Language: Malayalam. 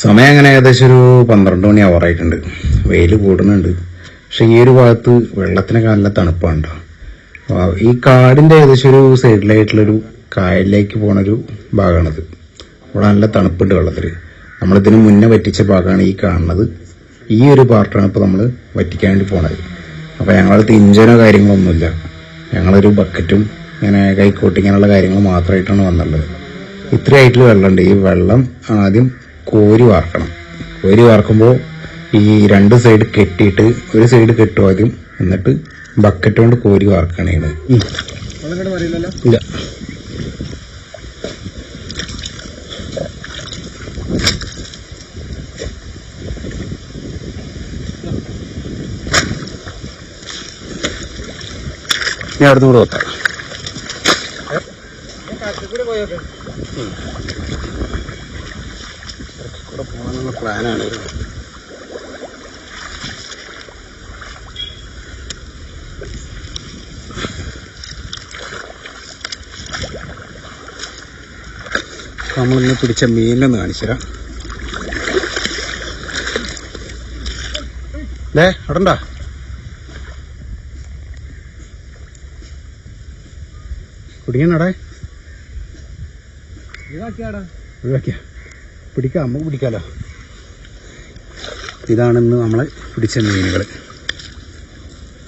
സമയം അങ്ങനെ ഏകദേശം ഒരു 12 മണി ആവാറായിട്ടുണ്ട്. വെയിൽ കൂടുന്നുണ്ട്. പക്ഷെ ഈ ഒരു ഭാഗത്ത് വെള്ളത്തിനൊക്കെ നല്ല തണുപ്പാണ്. ഈ കാടിന്റെ ഏകദേശം ഒരു സൈഡിലായിട്ടുള്ളൊരു കായലിലേക്ക് പോണൊരു ഭാഗമാണിത്. ഇവിടെ നല്ല തണുപ്പുണ്ട് വെള്ളത്തിൽ. നമ്മളിതിന് മുന്നേ വറ്റിച്ച ഭാഗമാണ് ഈ കാണുന്നത്. ഈ ഒരു പാർട്ടാണ് ഇപ്പോൾ നമ്മൾ വറ്റിക്കാൻ വേണ്ടി പോണത്. അപ്പോൾ ഞങ്ങളടുത്ത് ഇഞ്ചനോ കാര്യങ്ങളൊന്നുമില്ല. ഞങ്ങളൊരു ബക്കറ്റും ഇങ്ങനെ കൈക്കോട്ടി ഇങ്ങനെയുള്ള കാര്യങ്ങൾ മാത്രമായിട്ടാണ് വന്നുള്ളത്. ഇത്രയായിട്ടുള്ള വെള്ളമുണ്ട്. ഈ വെള്ളം ആദ്യം കോരി വാർക്കണം. കോരി വാർക്കുമ്പോൾ ഈ 2 സൈഡ് കെട്ടിയിട്ട് ഒരു സൈഡ് കെട്ടും ആദ്യം, എന്നിട്ട് ബക്കറ്റ് കൊണ്ട് കോരി വാർക്കുകയാണ്. ഇല്ല, ഞാൻ അവിടുന്ന് കൂടെ വെക്കാം. കൂടെ പോകാനുള്ള പ്ലാനാണ്. നമ്മളിന്ന് പിടിച്ച മീനൊന്ന് കാണിച്ചുതരാം. അവിടെണ്ടാ കുടിക്കണടെ, ഒഴിവാക്കിയ പിടിക്കാം, നമുക്ക് പിടിക്കാലോ. ഇതാണിന്ന് നമ്മളെ പിടിച്ച മീനുകൾ.